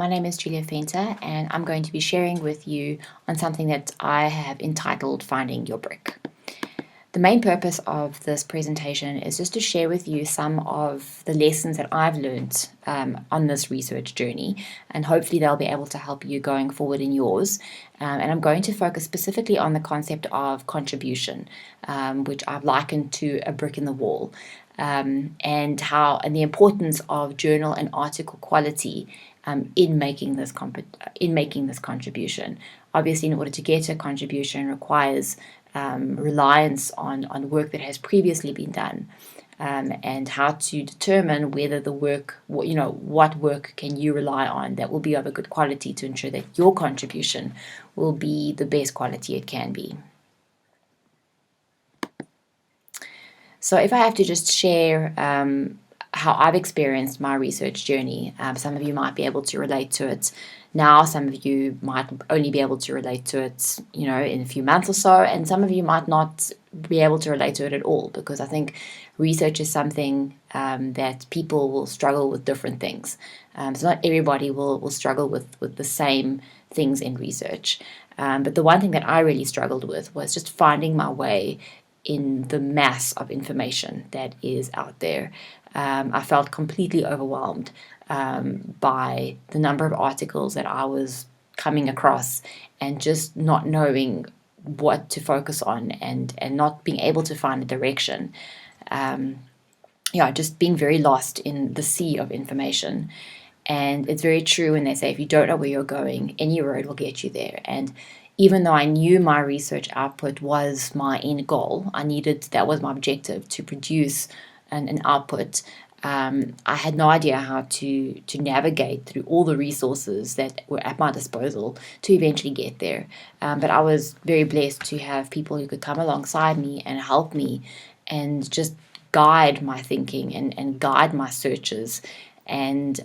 my name is Julia Fenter, and I'm going to be sharing with you on something that I have entitled Finding Your Brick. The main purpose of this presentation is just to share with you some of the lessons that I've learned on this research journey, and hopefully they'll be able to help you going forward in yours. And I'm going to focus specifically on the concept of contribution, which I've likened to a brick in the wall, and the importance of journal and article quality in making this contribution. Obviously, in order to get a contribution requires reliance on work that has previously been done, and how to determine whether the work, what work can you rely on that will be of a good quality to ensure that your contribution will be the best quality it can be. So if I have to just share how I've experienced my research journey, some of you might be able to relate to it now, some of you might only be able to relate to it, in a few months or so, and some of you might not be able to relate to it at all, because I think research is something that people will struggle with different things. So not everybody will struggle with the same things in research. But the one thing that I really struggled with was just finding my way in the mass of information that is out there. I felt completely overwhelmed by the number of articles that I was coming across, and just not knowing what to focus on, and not being able to find a direction. Just being very lost in the sea of information. And it's very true when they say if you don't know where you're going, any road will get you there. And even though I knew my research output was my end goal, that was my objective, to produce an output, I had no idea how to navigate through all the resources that were at my disposal to eventually get there. But I was very blessed to have people who could come alongside me and help me and just guide my thinking and guide my searches, and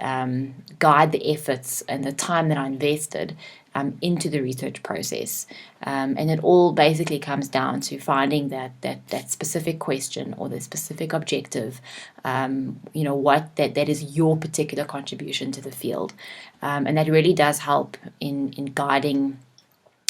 guide the efforts and the time that I invested into the research process. And it all basically comes down to finding that specific question or the specific objective, what that is your particular contribution to the field. And that really does help in guiding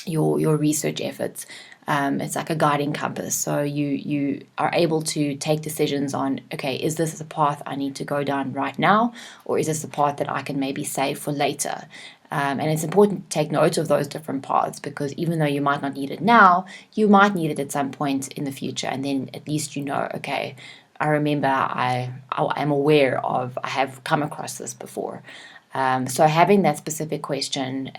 your research efforts. It's like a guiding compass. So you are able to take decisions on, okay, is this a path I need to go down right now, or is this a path that I can maybe save for later? And it's important to take note of those different paths, because even though you might not need it now, you might need it at some point in the future, and then at least okay, I remember I am aware of, I have come across this before. So having that specific question,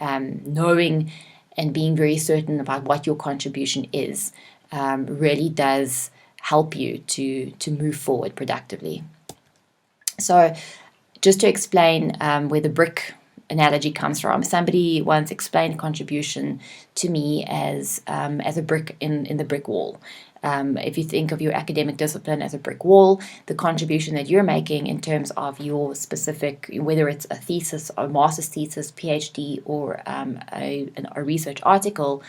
knowing and being very certain about what your contribution is, really does help you to move forward productively. So just to explain where the brick analogy comes from, somebody once explained contribution to me as a brick in the brick wall. If you think of your academic discipline as a brick wall, the contribution that you're making in terms of your specific, whether it's a thesis, a master's thesis, PhD, or a research article,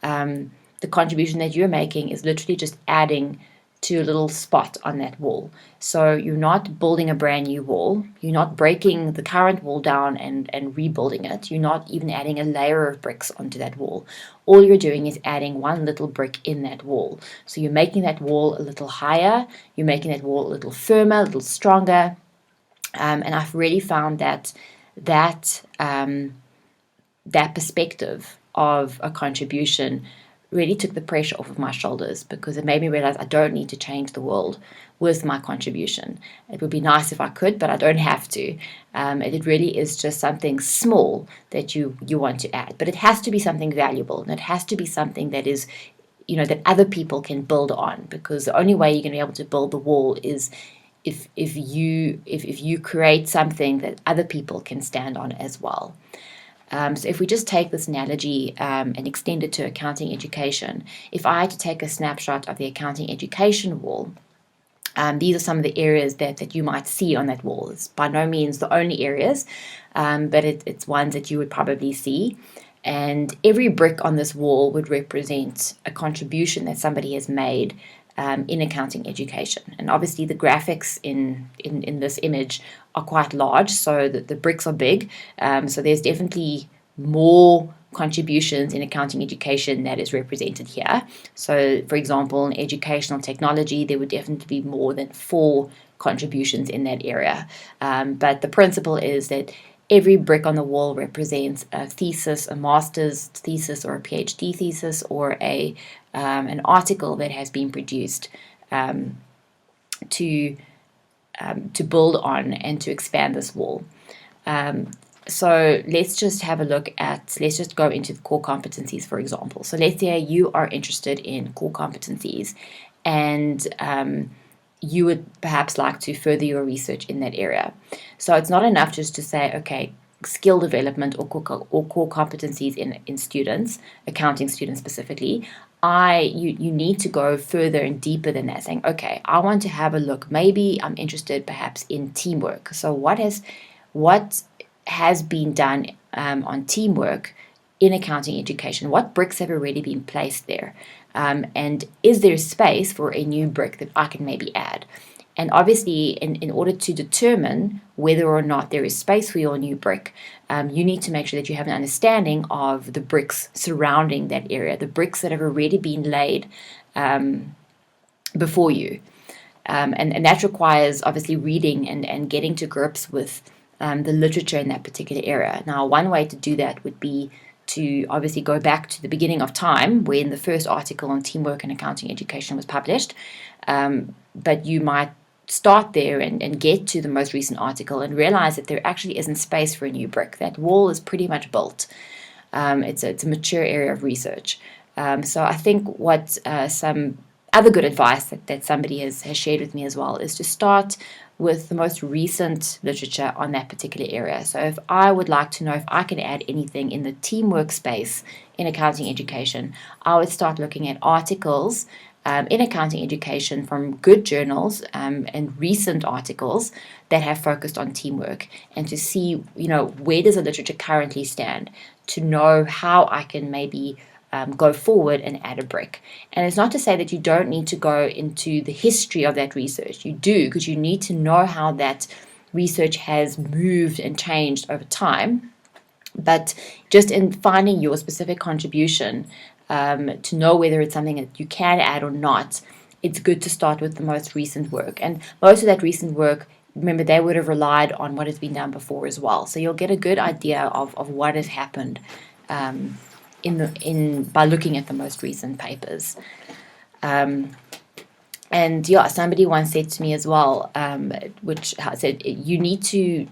the contribution that you're making is literally just adding to a little spot on that wall. So you're not building a brand new wall. You're not breaking the current wall down and rebuilding it. You're not even adding a layer of bricks onto that wall. All you're doing is adding one little brick in that wall. So you're making that wall a little higher. You're making that wall a little firmer, a little stronger. And I've really found that perspective of a contribution really took the pressure off of my shoulders, because it made me realize I don't need to change the world with my contribution. It would be nice if I could, but I don't have to. It really is just something small that you want to add, but it has to be something valuable, and it has to be something that is, that other people can build on, because the only way you're going to be able to build the wall is if you create something that other people can stand on as well. So if we just take this analogy and extend it to accounting education, if I had to take a snapshot of the accounting education wall, these are some of the areas that you might see on that wall. It's by no means the only areas, but it's ones that you would probably see. And every brick on this wall would represent a contribution that somebody has made in accounting education. And obviously the graphics in this image are quite large, so the bricks are big. So there's definitely more contributions in accounting education that is represented here. So for example, in educational technology, there would definitely be more than 4 contributions in that area. But the principle is that every brick on the wall represents a thesis, a master's thesis or a PhD thesis, or an article that has been produced to build on and to expand this wall. So let's just go into the core competencies, for example. So let's say you are interested in core competencies, and you would perhaps like to further your research in that area. So it's not enough just to say, okay, skill development or core competencies in students, accounting students specifically. You need to go further and deeper than that, saying, okay, I want to have a look. Maybe I'm interested perhaps in teamwork. So what has been done on teamwork in accounting education? What bricks have already been placed there? And is there space for a new brick that I can maybe add? And obviously, in order to determine whether or not there is space for your new brick, you need to make sure that you have an understanding of the bricks surrounding that area, the bricks that have already been laid before you. And that requires obviously reading and getting to grips with the literature in that particular area. Now, one way to do that would be to obviously go back to the beginning of time when the first article on teamwork and accounting education was published. But you might start there and get to the most recent article and realize that there actually isn't space for a new brick. That wall is pretty much built. It's a mature area of research. So I think what some other good advice that somebody has shared with me as well is to start with the most recent literature on that particular area. So if I would like to know if I can add anything in the teamwork space in accounting education, I would start looking at articles in accounting education from good journals and recent articles that have focused on teamwork, and to see, where does the literature currently stand, to know how I can maybe go forward and add a brick. And it's not to say that you don't need to go into the history of that research. You do, because you need to know how that research has moved and changed over time. But just in finding your specific contribution, to know whether it's something that you can add or not, it's good to start with the most recent work. And most of that recent work, remember, they would have relied on what has been done before as well. So you'll get a good idea of what has happened by looking at the most recent papers. And yeah, somebody once said to me as well, which said you need to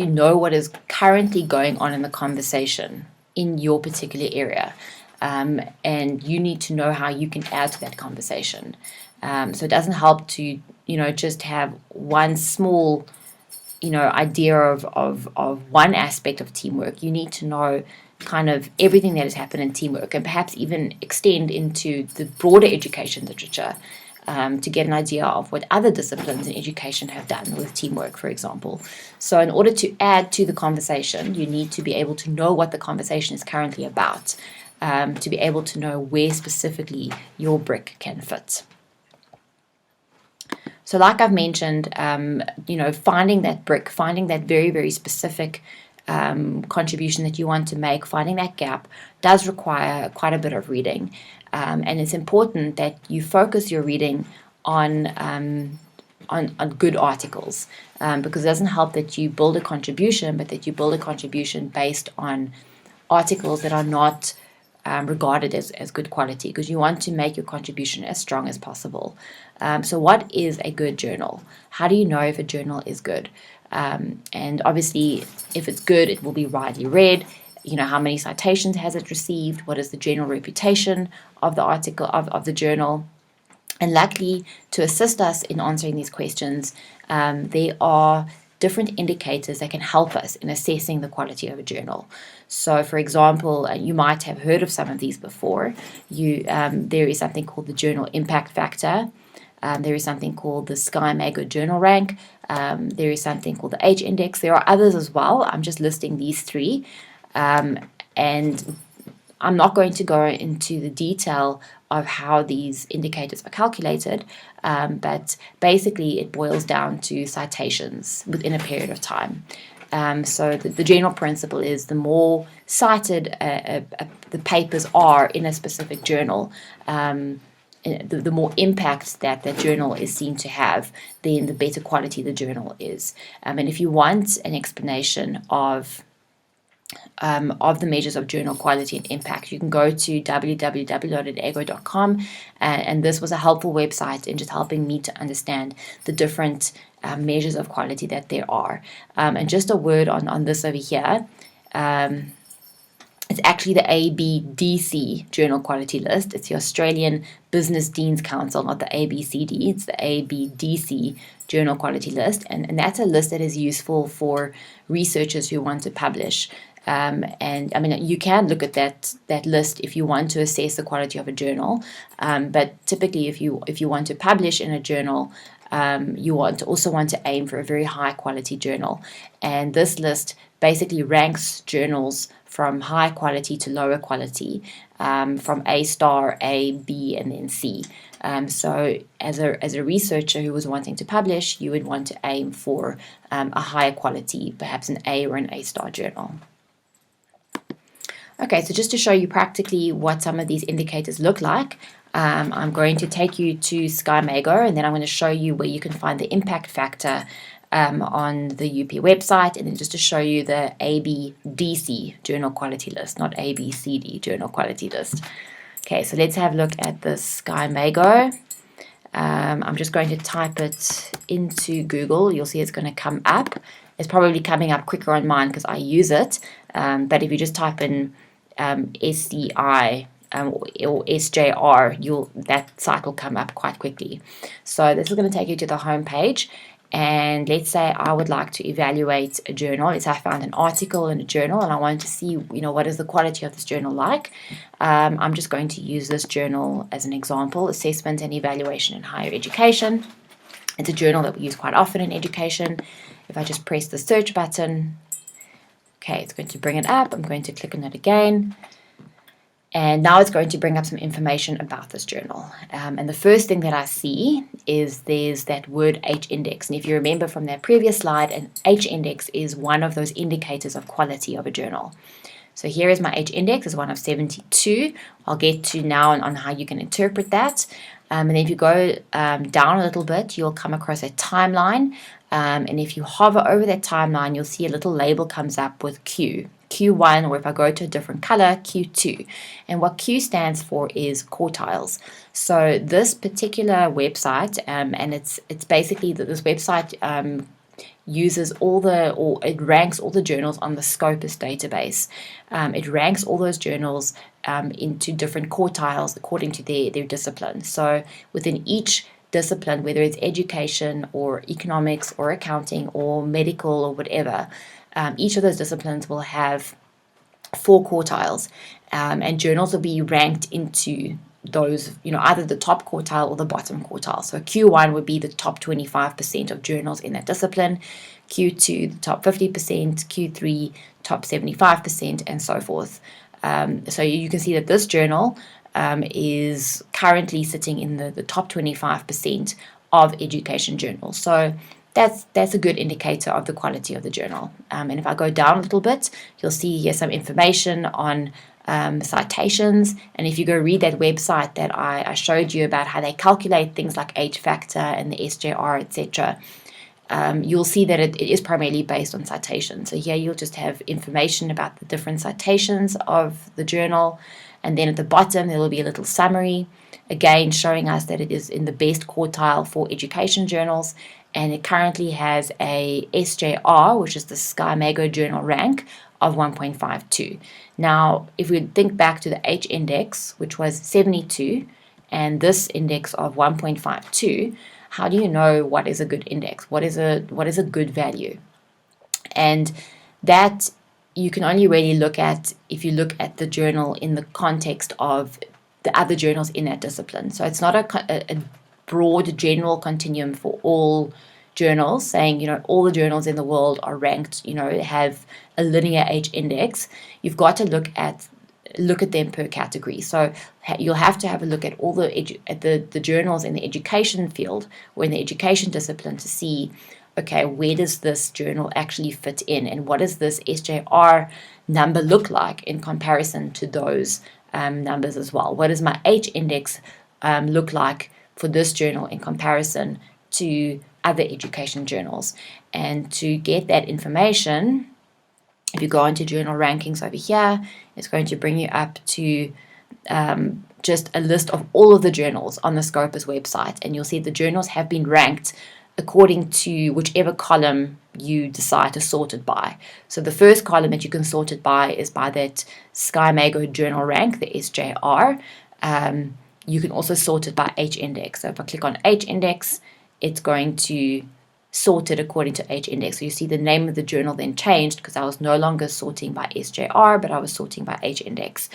know what is currently going on in the conversation in your particular area, and you need to know how you can add to that conversation. So it doesn't help to just have one small idea of one aspect of teamwork. You need to know kind of everything that has happened in teamwork, and perhaps even extend into the broader education literature to get an idea of what other disciplines in education have done with teamwork, for example. So in order to add to the conversation, you need to be able to know what the conversation is currently about, to be able to know where specifically your brick can fit. So like I've mentioned, finding that brick, finding that very, very specific contribution that you want to make, finding that gap does require quite a bit of reading. And it's important that you focus your reading on good articles, because it doesn't help that you build a contribution, but that you build a contribution based on articles that are not regarded as good quality, because you want to make your contribution as strong as possible. So what is a good journal? How do you know if a journal is good? And obviously, if it's good, it will be widely read. How many citations has it received? What is the general reputation of the article, of the journal? And luckily, to assist us in answering these questions, there are different indicators that can help us in assessing the quality of a journal. So, for example, you might have heard of some of these before. There is something called the Journal Impact Factor. There is something called the Skymaker Journal Rank. There is something called the H Index. There are others as well. I'm just listing these three. And I'm not going to go into the detail of how these indicators are calculated, but basically it boils down to citations within a period of time. So the general principle is the more cited the papers are in a specific journal, the more impact that journal is seen to have, then the better quality the journal is. And if you want an explanation of the measures of journal quality and impact, you can go to www.edego.com, and this was a helpful website in just helping me to understand the different measures of quality that there are. And just a word on this over here. It's actually the ABDC Journal Quality List. It's the Australian Business Deans Council, not the ABCD. It's the ABDC Journal Quality List. And that's a list that is useful for researchers who want to publish. And I mean, you can look at that list if you want to assess the quality of a journal. But typically, if you want to publish in a journal, you also want to aim for a very high quality journal. And this list basically ranks journals from high quality to lower quality, from A star, A, B, and then C. So as a researcher who was wanting to publish, you would want to aim for a higher quality, perhaps an A or an A star journal. Okay, so just to show you practically what some of these indicators look like, I'm going to take you to Skymaker, and then I'm going to show you where you can find the impact factor on the UP website, and then just to show you the ABDC journal quality list, not ABCD journal quality list. Okay, so let's have a look at the Skymaker. I'm just going to type it into Google. You'll see it's going to come up. It's probably coming up quicker on mine because I use it. But if you just type in SCI or SJR, that site will come up quite quickly. So this is going to take you to the home page. And let's say I would like to evaluate a journal. Let's say I found an article in a journal and I want to see, what is the quality of this journal like. I'm just going to use this journal as an example, Assessment and Evaluation in Higher Education. It's a journal that we use quite often in education. If I just press the search button, okay, it's going to bring it up. I'm going to click on it again. And now it's going to bring up some information about this journal. And the first thing that I see is there's that word H-index. And if you remember from that previous slide, an H-index is one of those indicators of quality of a journal. So here is my H-index, is one of 72. I'll get to now on how you can interpret that. And then if you go down a little bit, you'll come across a timeline. And if you hover over that timeline, you'll see a little label comes up with Q1, or if I go to a different color, Q2. And what Q stands for is quartiles. So this particular website, and it's basically that this website uses it ranks all the journals on the Scopus database. It ranks all those journals into different quartiles according to their discipline. So within each discipline, whether it's education or economics or accounting or medical or whatever, each of those disciplines will have 4 quartiles, and journals will be ranked into those, either the top quartile or the bottom quartile. So Q1 would be the top 25% of journals in that discipline, Q2 the top 50%, Q3 top 75%, and so forth. So you can see that this journal is currently sitting in the top 25% of education journals. So that's a good indicator of the quality of the journal. And if I go down a little bit, you'll see here some information on citations. And if you go read that website that I showed you about how they calculate things like H factor and the SJR, etc., you'll see that it is primarily based on citations. So here you'll just have information about the different citations of the journal. And then at the bottom, there will be a little summary, again showing us that it is in the best quartile for education journals. And it currently has a SJR, which is the Skymaker Journal rank, of 1.52. Now, if we think back to the H index, which was 72, and this index of 1.52, how do you know what is a good index? What is a good value? And that you can only really look at if you look at the journal in the context of the other journals in that discipline. So it's not a broad general continuum for all journals saying, all the journals in the world are ranked, have a linear H index. You've got to look at look at them per category. So you'll have to have a look at all the journals in the education field or in the education discipline to see, okay, where does this journal actually fit in, and what does this SJR number look like in comparison to those numbers as well? What does my H index look like for this journal in comparison to other education journals? And to get that information, if you go into journal rankings over here, it's going to bring you up to just a list of all of the journals on the Scopus website, and you'll see the journals have been ranked according to whichever column you decide to sort it by. So the first column that you can sort it by is by that Skymaker journal rank, the SJR. You can also sort it by H index. So if I click on H index, it's going to sort it according to H index. So you see the name of the journal then changed because I was no longer sorting by SJR, but I was sorting by H index.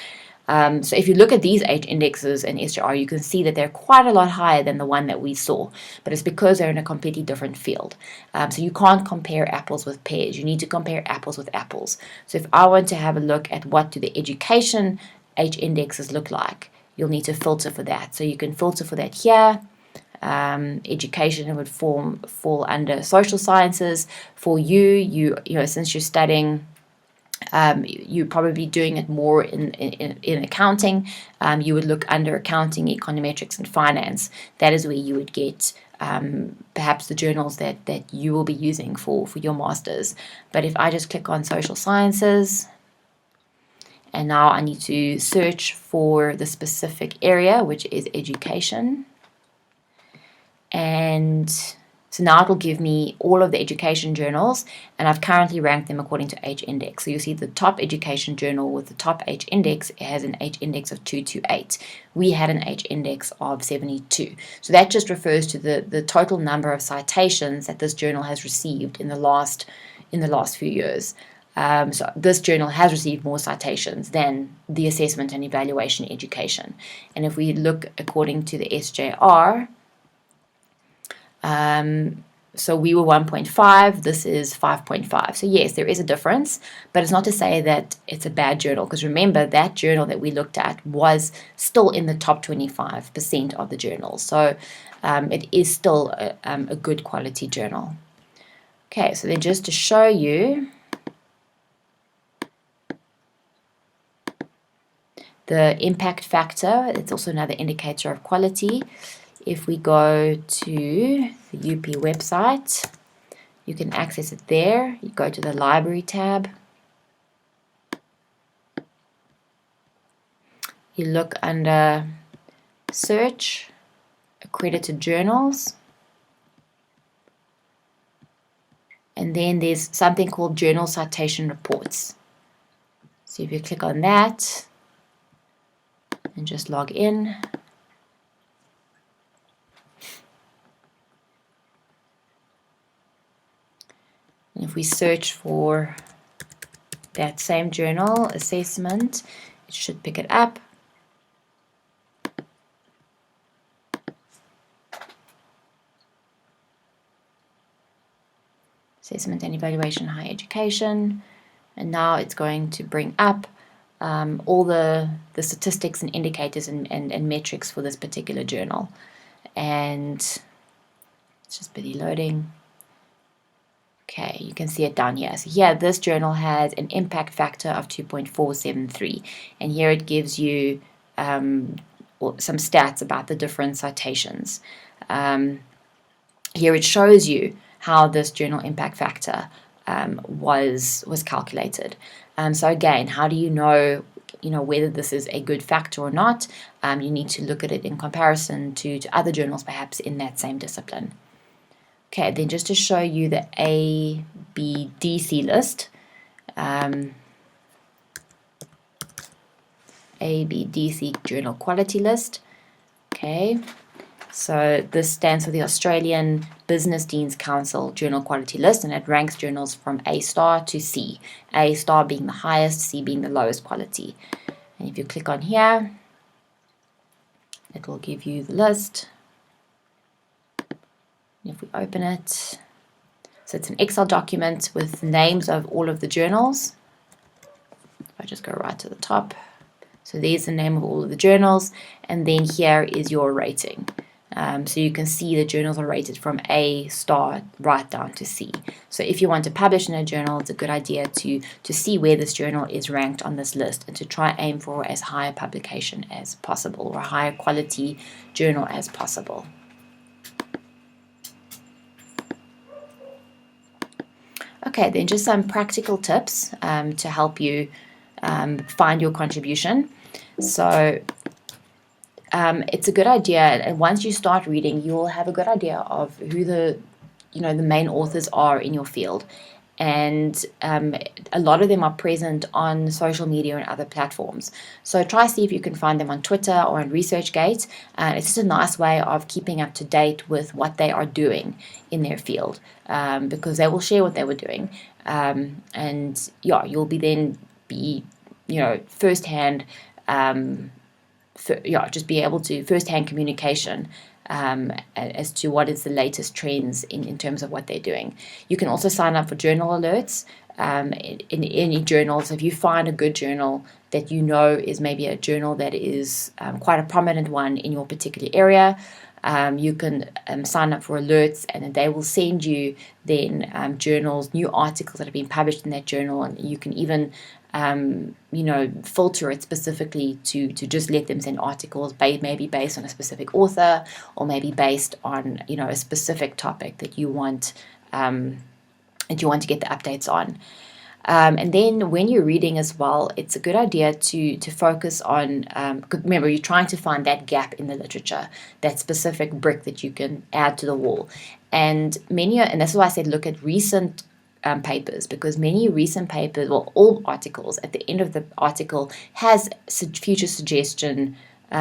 So if you look at these H indexes in SJR, you can see that they're quite a lot higher than the one that we saw, but it's because they're in a completely different field. So you can't compare apples with pears. You need to compare apples with apples. So if I want to have a look at what do the education H indexes look like, you'll need to filter for that. So you can filter for that here. Education would fall under social sciences. For you know, since you're studying, you're probably doing it more in accounting. You would look under accounting, econometrics, and finance. That is where you would get perhaps the journals that you will be using for your masters. But if I just click on social sciences, and now I need to search for the specific area, which is education. And so now it will give me all of the education journals, and I've currently ranked them according to H index. So you see the top education journal with the top H index, it has an H index of 228. We had an H index of 72. So that just refers to the total number of citations that this journal has received in the last few years. So this journal has received more citations than the assessment and evaluation education. And if we look according to the SJR, so we were 1.5, this is 5.5. So yes, there is a difference, but it's not to say that it's a bad journal, because remember that journal that we looked at was still in the top 25% of the journals. So it is still a good quality journal. Okay, so then just to show you the impact factor, it's also another indicator of quality. If we go to the UP website, you can access it there. You go to the library tab. You look under search, accredited journals. And then there's something called journal citation reports. So if you click on that and just log in, and if we search for that same journal, assessment, it should pick it up. Assessment and evaluation, higher education. And now it's going to bring up all the statistics and indicators and metrics for this particular journal. And it's just busy loading. Okay, you can see it down here. So here, this journal has an impact factor of 2.473. And here it gives you some stats about the different citations. Here it shows you how this journal impact factor was calculated. So again, how do you know whether this is a good factor or not? You need to look at it in comparison to other journals perhaps in that same discipline. Okay, then just to show you the ABDC list, ABDC journal quality list. Okay, so this stands for the Australian Business Deans Council Journal Quality List, and it ranks journals from A star to C, A star being the highest, C being the lowest quality. And if you click on here, it will give you the list. If we open it, so it's an Excel document with names of all of the journals. If I just go right to the top, So there's the name of all of the journals, and then here is your rating. So you can see the journals are rated from A star right down to C. So if you want to publish in a journal, it's a good idea to see where this journal is ranked on this list and to try aim for as high a publication as possible or a higher quality journal as possible. Okay, then just some practical tips to help you find your contribution. So it's a good idea, and once you start reading, you will have a good idea of who the main authors are in your field, and a lot of them are present on social media and other platforms. So try see if you can find them on Twitter or on ResearchGate. It's just a nice way of keeping up to date with what they are doing in their field, because they will share what they were doing, and yeah, you'll be firsthand. Just be able to first-hand communication as to what is the latest trends in terms of what they're doing. You can also sign up for journal alerts in any journals. If you find a good journal that you know is maybe a journal that is quite a prominent one in your particular area, you can sign up for alerts, and then they will send you then journals, new articles that have been published in that journal, and you can even filter it specifically to just let them send articles maybe based on a specific author, or maybe based on a specific topic that you want to get the updates on. And then when you're reading as well, it's a good idea to focus on, remember, you're trying to find that gap in the literature, that specific brick that you can add to the wall. And that's why I said look at recent papers, because many recent papers, well, all articles, at the end of the article has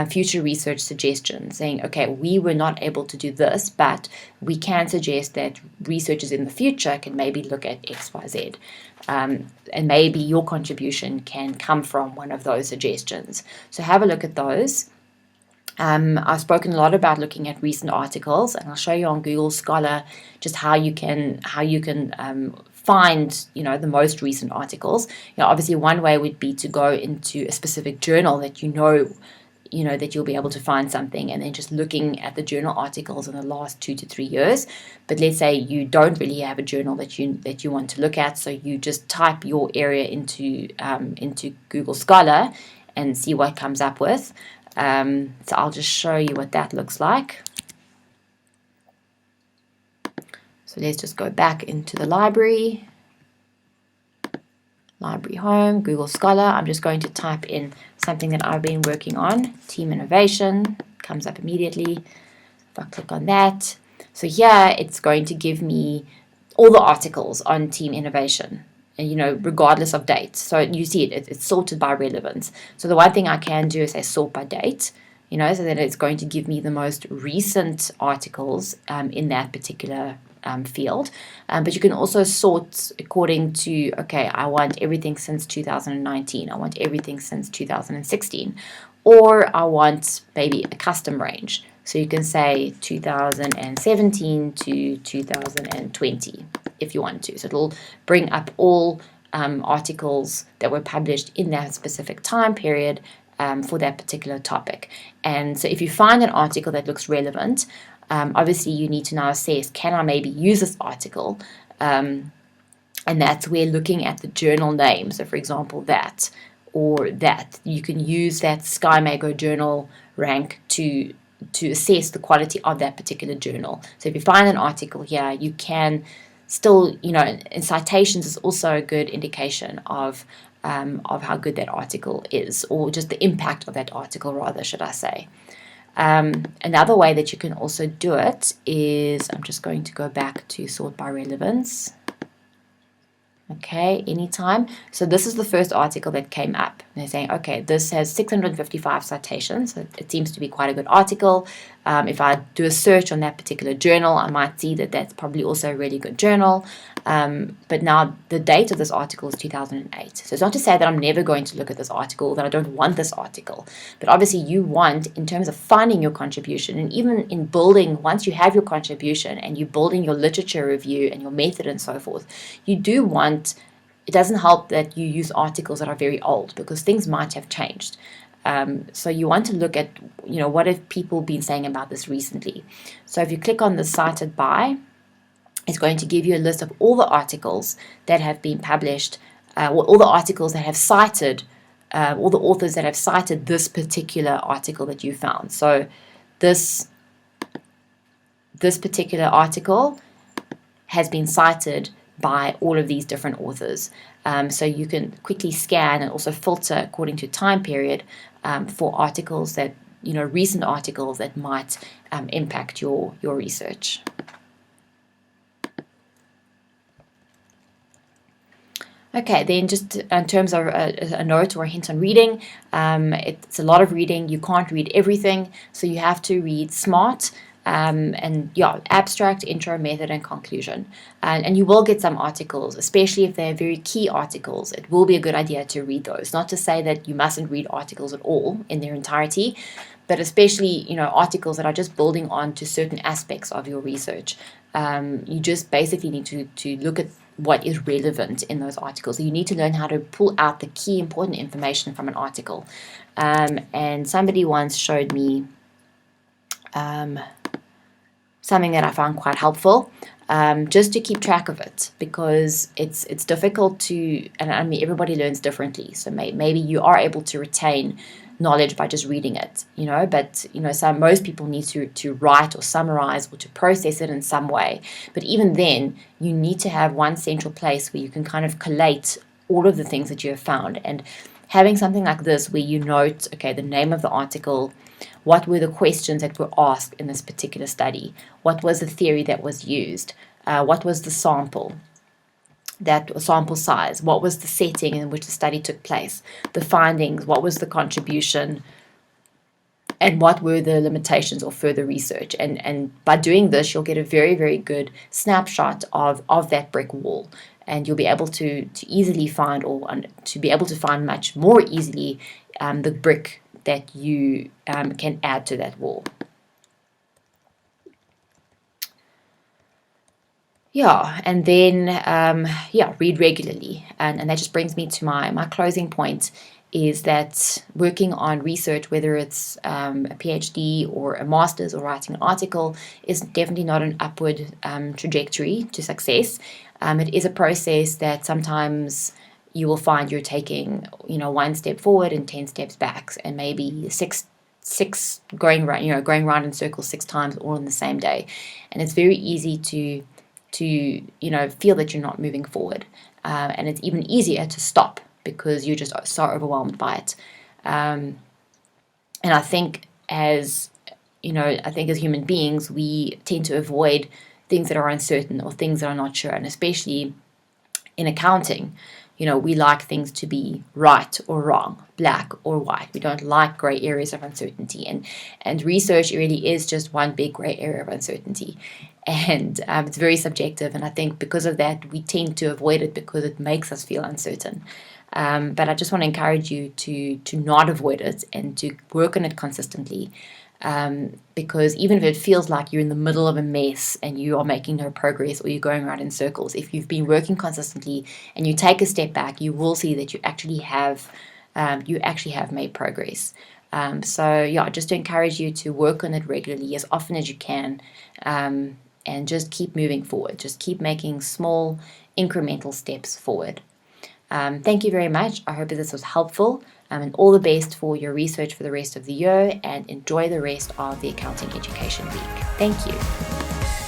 future research suggestions saying, okay, we were not able to do this, but we can suggest that researchers in the future can maybe look at X, Y, Z. And maybe your contribution can come from one of those suggestions. So have a look at those. I've spoken a lot about looking at recent articles, and I'll show you on Google Scholar just how you can find the most recent articles. Obviously one way would be to go into a specific journal that that you'll be able to find something, and then just looking at the journal articles in the last 2 to 3 years. But let's say you don't really have a journal that you want to look at, so you just type your area into Google Scholar and see what comes up with. So I'll just show you what that looks like. So let's just go back into the library home, Google Scholar. I'm just going to type in something that I've been working on, team innovation, comes up immediately. If I click on that, so here it's going to give me all the articles on team innovation, regardless of date. So you see it's sorted by relevance. So the one thing I can do is say sort by date, so that it's going to give me the most recent articles in that particular field. But you can also sort according to, okay, I want everything since 2019, I want everything since 2016, or I want maybe a custom range. So you can say 2017 to 2020 if you want to. So it'll bring up all articles that were published in that specific time period for that particular topic. And so if you find an article that looks relevant, obviously you need to now assess, can I maybe use this article? And that's where looking at the journal name, so for example that, or that, you can use that Skymaker journal rank to assess the quality of that particular journal. So if you find an article here, you can still, and citations is also a good indication of how good that article is, or just the impact of that article rather, should I say. Another way that you can also do it is, I'm just going to go back to sort by relevance. Okay, anytime. So this is the first article that came up. And they're saying, okay, this has 655 citations. So it seems to be quite a good article. If I do a search on that particular journal, I might see that that's probably also a really good journal. But now the date of this article is 2008. So it's not to say that I'm never going to look at this article, that I don't want this article. But obviously you want, in terms of finding your contribution, and even in building, once you have your contribution and you're building your literature review and your method and so forth, you do want, it doesn't help that you use articles that are very old, because things might have changed. So you want to look at, what have people been saying about this recently. So if you click on the cited by, it's going to give you a list of all the articles that have been published, all the articles that have cited, all the authors that have cited this particular article that you found. So this particular article has been cited by all of these different authors. So you can quickly scan and also filter according to time period for articles that, recent articles that might impact your research. Okay, then just in terms of a note or a hint on reading, it's a lot of reading. You can't read everything, so you have to read SMART. Abstract, intro, method, and conclusion. And you will get some articles, especially if they're very key articles. It will be a good idea to read those. Not to say that you mustn't read articles at all in their entirety, but especially, articles that are just building on to certain aspects of your research. You just basically need to look at what is relevant in those articles. So you need to learn how to pull out the key important information from an article. And somebody once showed me something that I found quite helpful, just to keep track of it, because it's difficult to, and I mean, everybody learns differently. So maybe you are able to retain knowledge by just reading it, but most people need to write or summarize or to process it in some way. But even then, you need to have one central place where you can kind of collate all of the things that you have found. And having something like this where you note, okay, the name of the article, what were the questions that were asked in this particular study, what was the theory that was used, what was the sample size, what was the setting in which the study took place, the findings, what was the contribution, and what were the limitations or further research. And by doing this, you'll get a very, very good snapshot of that brick wall. And you'll be able to easily find, or to be able to find much more easily, the brick that you can add to that wall. And then, read regularly. And that just brings me to my closing point, is that working on research, whether it's a PhD or a master's or writing an article, is definitely not an upward trajectory to success. It is a process that sometimes you will find you're taking, one step forward and 10 steps back, and maybe six going round in circles 6 times all in the same day. And it's very easy to feel that you're not moving forward. And it's even easier to stop because you're just so overwhelmed by it. And I think as human beings, we tend to avoid things that are uncertain or things that are not sure. And especially in accounting, we like things to be right or wrong, black or white. We don't like gray areas of uncertainty. And research really is just one big gray area of uncertainty. And it's very subjective. And I think because of that, we tend to avoid it because it makes us feel uncertain. But I just want to encourage you to not avoid it and to work on it consistently. Because even if it feels like you're in the middle of a mess and you are making no progress or you're going around in circles, if you've been working consistently and you take a step back, you will see that you actually have made progress. Just to encourage you to work on it regularly as often as you can, and just keep moving forward. Just keep making small incremental steps forward. Thank you very much. I hope that this was helpful, and all the best for your research for the rest of the year, and enjoy the rest of the Accounting Education Week. Thank you.